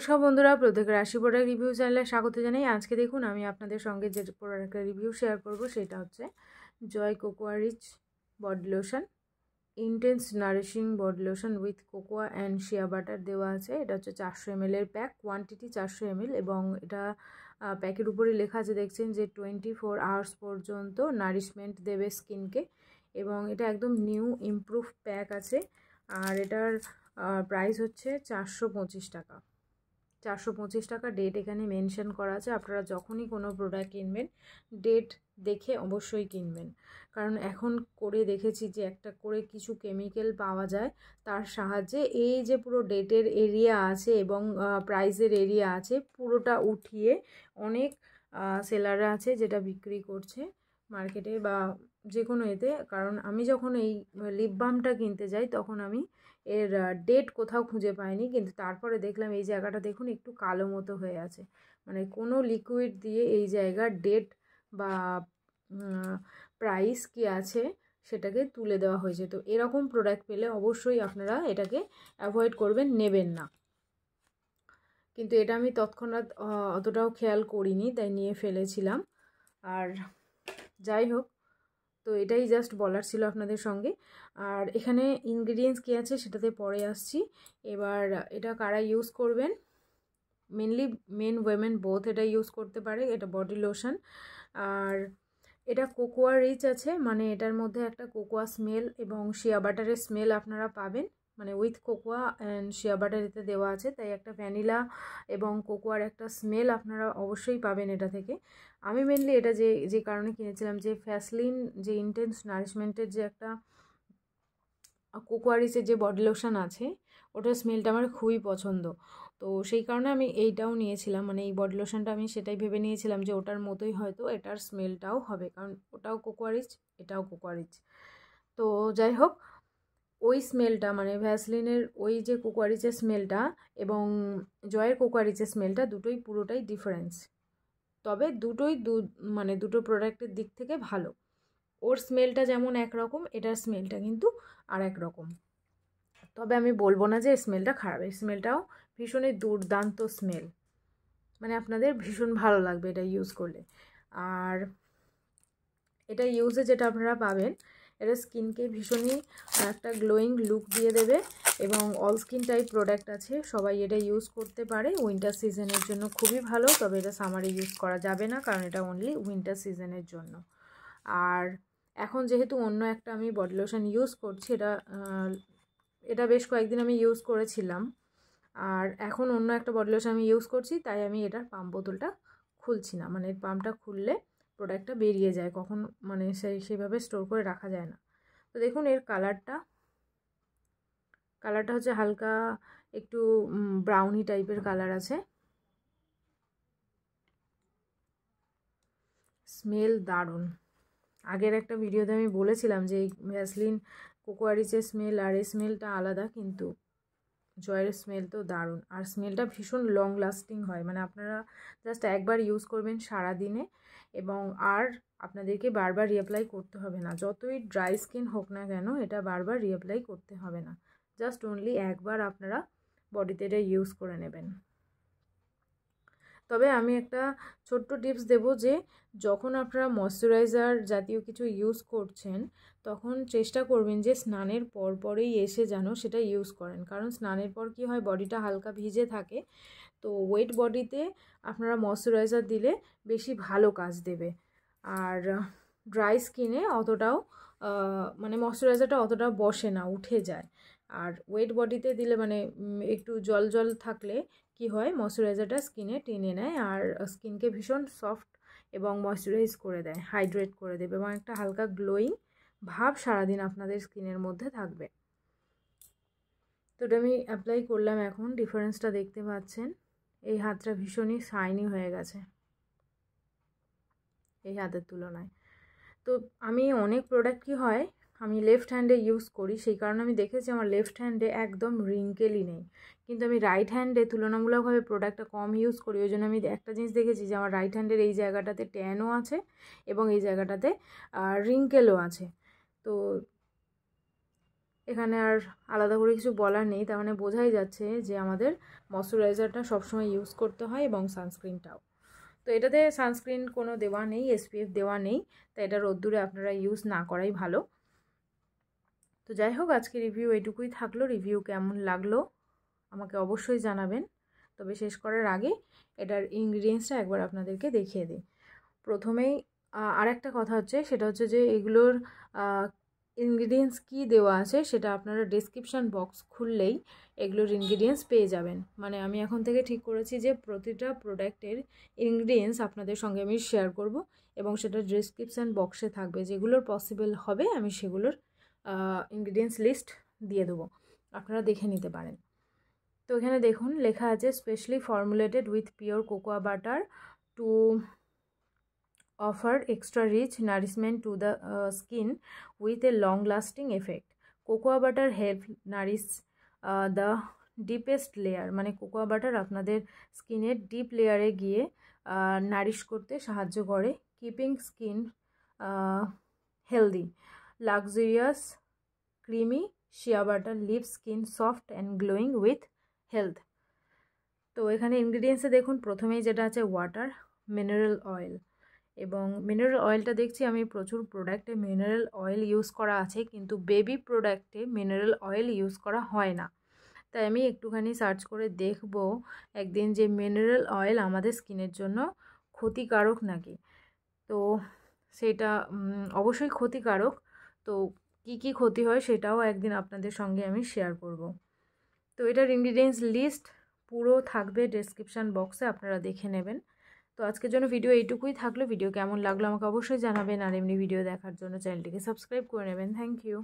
নমস্কার বন্ধুরা, প্রত্যেক রাশি প্রোডাক্ট রিভিউ চ্যানেলে স্বাগত জানাই। আজকে দেখুন আমি আপনাদের সঙ্গে যে প্রোডাক্টের রিভিউ শেয়ার করব সেটা হচ্ছে Joy cocoa rich body lotion, intense nourishing body lotion with cocoa and shea butter দেওয়া আছে। এটা হচ্ছে 400 ml এর প্যাক, কোয়ান্টিটি 400 ml এবং এটা প্যাকের উপরে লেখা আছে দেখছেন যে 24 আওয়ার্স পর্যন্ত নারিশমেন্ট দেবে স্কিনকে এবং এটা একদম নিউ ইমপ্রুভ প্যাক আছে। আর এটার প্রাইস হচ্ছে 425 টাকা। 425 টাকা ডেট এখানে মেনশন করা আছে। আপনারা যখনই কোনো প্রোডাক্ট কিনবেন ডেট দেখে অবশ্যই কিনবেন, কারণ এখন করে দেখেছি যে একটা করে কিছু কেমিক্যাল পাওয়া যায়, তার সাহায্যে এই যে পুরো ডেটের এরিয়া আছে এবং প্রাইসের এরিয়া আছে পুরোটা উঠিয়ে অনেক সেলাররা আছে যেটা বিক্রি করছে মার্কেটে বা যে কোনো এতে। কারণ আমি যখন এই লিপ বামটা কিনতে যাই তখন আমি এর ডেট কোথাও খুঁজে পাইনি, কিন্তু তারপরে দেখলাম এই জায়গাটা দেখুন একটু কালো মতো হয়ে আছে, মানে কোনো লিকুইড দিয়ে এই জায়গার ডেট বা প্রাইস কি আছে সেটাকে তুলে দেওয়া হয়েছে। তো এরকম প্রোডাক্ট পেলে অবশ্যই আপনারা এটাকে অ্যাভয়েড করবেন, নেবেন না। কিন্তু এটা আমি তৎক্ষণাৎ অতটাও খেয়াল করিনি, তাই নিয়ে ফেলেছিলাম। আর যাই হোক, তো এটাই জাস্ট বলার ছিল আপনাদের সঙ্গে। আর এখানে ইনগ্রিডিয়েন্টস কী আছে সেটাতে পরে আসছি। এবার এটা কারা ইউজ করবেন, মেনলি মেন ওয়েমেন বোথ এটা ইউজ করতে পারে। এটা বডি লোশন আর এটা কোকোয়া রিচ আছে, মানে এটার মধ্যে একটা কোকোয়া স্মেল এবং শিয়া বাটারের স্মেল আপনারা পাবেন, মানে with cocoa and shea butter এতে দেওয়া আছে, তাই একটা ভ্যানিলা এবং কোকোয়ার একটা স্মেল আপনারা অবশ্যই পাবেন এটা থেকে। আমি মেনলি এটা যে কারণে কিনেছিলাম, যে ভ্যাসলিন যে ইন্টেন্স নারিশমেন্টের যে একটা কোকোয়া রিচের যে বডি লোশন আছে ওটার স্মেলটা আমার খুবই পছন্দ, তো সেই কারণে আমি এইটাও নিয়েছিলাম। মানে এই বডি লোশনটা আমি সেটাই ভেবে নিয়েছিলাম যে ওটার মতোই হয়তো এটার স্মেলটাও হবে, কারণ ওটাও কোকোয়া রিচ এটাও কোকোয়া রিচ। তো যাই হোক, ওই স্মেলটা মানে ভ্যাসলিনের ওই যে কোকোয়া রিচের স্মেলটা এবং জয়ের কোকোয়া রিচের স্মেলটা দুটোই পুরোটাই ডিফারেন্স। তবে দুটোই মানে দুটো প্রোডাক্টের দিক থেকে ভালো। ওর স্মেলটা যেমন একরকম, এটার স্মেলটা কিন্তু আর এক রকম। তবে আমি বলবো না যে স্মেলটা খারাপ, এই স্মেলটাও ভীষণই দুর্দান্ত স্মেল, মানে আপনাদের ভীষণ ভালো লাগবে এটা ইউজ করলে। আর এটা ইউজে যেটা আপনারা পাবেন, এটা স্কিনকে ভীষণই একটা গ্লোয়িং লুক দিয়ে দেবে এবং অল স্কিন টাইপ প্রোডাক্ট আছে, সবাই এটা ইউজ করতে পারে। উইন্টার সিজনের জন্য খুবই ভালো, তবে এটা সামারে ইউজ করা যাবে না, কারণ এটা অনলি উইন্টার সিজনের জন্য। আর এখন যেহেতু অন্য একটা আমি বডি লোশন ইউজ করছি, এটা বেশ কয়েকদিন আমি ইউজ করেছিলাম, আর এখন অন্য একটা বডি লোশন আমি ইউজ করছি, তাই আমি এটার পাম্প বোতলটা খুলছি না। মানে পাম্পটা খুললে প্রোডাক্টটা বেরিয়ে যায়, কখন মানে সেইভাবে স্টোর করে রাখা যায় না। তো দেখুন এর কালারটা হচ্ছে হালকা একটু ব্রাউনি টাইপের কালার আছে। স্মেল দারুণ। আগের একটা ভিডিওতে আমি বলেছিলাম যে এই ভ্যাসলিন কোকোয়া রিচের স্মেল আর এই স্মেলটা আলাদা, কিন্তু জয়ের স্মেল তো দারুণ। আর স্মেলটা ভীষণ লং লাস্টিং হয়, মানে আপনারা জাস্ট একবার ইউজ করবেন সারা দিনে এবং আর আপনাদেরকে বারবার রিঅ্যাপ্লাই করতে হবে না। যতই ড্রাই স্কিন হোক না কেন এটা বারবার রিঅ্যাপ্লাই করতে হবে না, জাস্ট অনলি একবার আপনারা বডিতে এটা ইউজ করে নেবেন। তবে আমি একটা ছোট্ট টিপস দেব যে যখন আপনারা ময়শ্চারাইজার জাতীয় কিছু ইউজ করছেন তখন চেষ্টা করবেন যে স্নানের পরেই এসে যেন সেটা ইউজ করেন, কারণ স্নানের পর কি হয়, বডিটা হালকা ভিজে থাকে, তো ওয়েট বডিতে আপনারা ময়শ্চারাইজার দিলে বেশি ভালো কাজ দেবে। আর ড্রাই স্কিনে অতটাও মানে ময়শ্চারাইজারটা অতটা বসে না, উঠে যায়। আর ওয়েট বডিতে দিলে মানে একটু জল জল থাকলে কি হয়, ময়শ্চারাইজারটা স্কিনে টেনে নেয় আর স্কিনকে ভীষণ সফট এবং ময়শ্চারাইজ করে দেয়, হাইড্রেট করে দেবে এবং একটা হালকা গ্লোয়িং ভাব সারাদিন আপনাদের স্কিনের মধ্যে থাকবে। তো এটা আমি অ্যাপ্লাই করলাম, এখন ডিফারেন্সটা দেখতে পাচ্ছেন। এই হাতটা ভীষণই শাইনি হয়ে গেছে এই হাতের তুলনায়। তো আমি অনেক প্রোডাক্ট কি হয় আমি লেফট হ্যান্ডে ইউজ করি, সেই কারণে আমি দেখেছি আমার লেফট হ্যান্ডে একদম রিঙ্কেলই নেই, কিন্তু আমি রাইট হ্যান্ডে তুলনামূলকভাবে প্রোডাক্টটা কম ইউজ করি। ওই জন্য আমি একটা জিনিস দেখেছি যে আমার রাইট হ্যান্ডের এই জায়গাটাতে ট্যানও আছে এবং এই জায়গাটাতে রিঙ্কেলও আছে। তো এখানে আর আলাদা করে কিছু বলার নেই, তার মানে বোঝাই যাচ্ছে যে আমাদের ময়শ্চারাইজারটা সবসময় ইউজ করতে হয় এবং সানস্ক্রিনটাও। তো এটাতে সানস্ক্রিন কোনো দেওয়া নেই, SPF দেওয়া নেই, তাই এটা রোদ্দুরে আপনারা ইউজ না করাই ভালো। তো যাই হোক, আজকে রিভিউ এটুকুই থাকলো। রিভিউ কেমন লাগলো আমাকে অবশ্যই জানাবেন। তবে শেষ করার আগে এটার ইনগ্রিডিয়েন্টসটা একবার আপনাদেরকে দেখিয়ে দিই। প্রথমেই আরেকটা কথা হচ্ছে, সেটা হচ্ছে যে এগুলোর ইনগ্রিডিয়েন্টস কী দেওয়া আছে সেটা আপনারা ডেসক্রিপশান বক্স খুললেই এগুলোর ইনগ্রিডিয়েন্টস পেয়ে যাবেন। মানে আমি এখন থেকে ঠিক করেছি যে প্রতিটা প্রোডাক্টের ইনগ্রিডিয়েন্টস আপনাদের সঙ্গে আমি শেয়ার করব এবং সেটা ডেসক্রিপশান বক্সে থাকবে। যেগুলোর পসিবল হবে আমি সেগুলোর ইনগ্রিডিয়েন্টস লিস্ট দিয়ে দেবো, আপনারা দেখে নিতে পারেন। তো এখানে দেখুন লেখা আছে specially formulated with pure cocoa butter to offer extra rich nourishment to the skin with a long lasting effect. Cocoa butter help nourish the deepest layer, মানে কোকোয়া বাটার আপনাদের স্কিনের ডিপ লেয়ারে গিয়ে নারিশ করতে সাহায্য করে, keeping skin healthy. Luxurious creamy shea butter leave skin soft and glowing with health. তো এখানে ইনগ্রিডিয়েন্টসে দেখুন প্রথমেই যেটা আছে ওয়াটার, মিনারেল অয়েল, এবং মিনারেল অয়েলটা দেখছি আমি প্রচুর প্রোডাক্টে মিনারেল অয়েল ইউজ করা আছে, কিন্তু বেবি প্রোডাক্টে মিনারেল অয়েল ইউজ করা হয় না। তাই আমি একটুখানি সার্চ করে দেখব একদিন যে মিনারেল অয়েল আমাদের স্কিনের জন্য ক্ষতিকারক নাকি। তো সেটা অবশ্যই ক্ষতিকারক, তো কি কি ক্ষতি হয় সেটাও একদিন আপনাদের সঙ্গে আমি শেয়ার করব। তো এটার ইনগ্রিডিয়েন্টস লিস্ট পুরো থাকবে ডেসক্রিপশান বক্সে, আপনারা দেখে নেবেন। তো আজকের জন্য ভিডিও এইটুকুই থাকলো। ভিডিও কেমন লাগলো আমাকে অবশ্যই জানাবেন, আর এমনি ভিডিও দেখার জন্য চ্যানেলটিকে সাবস্ক্রাইব করে নেবেন। Thank you.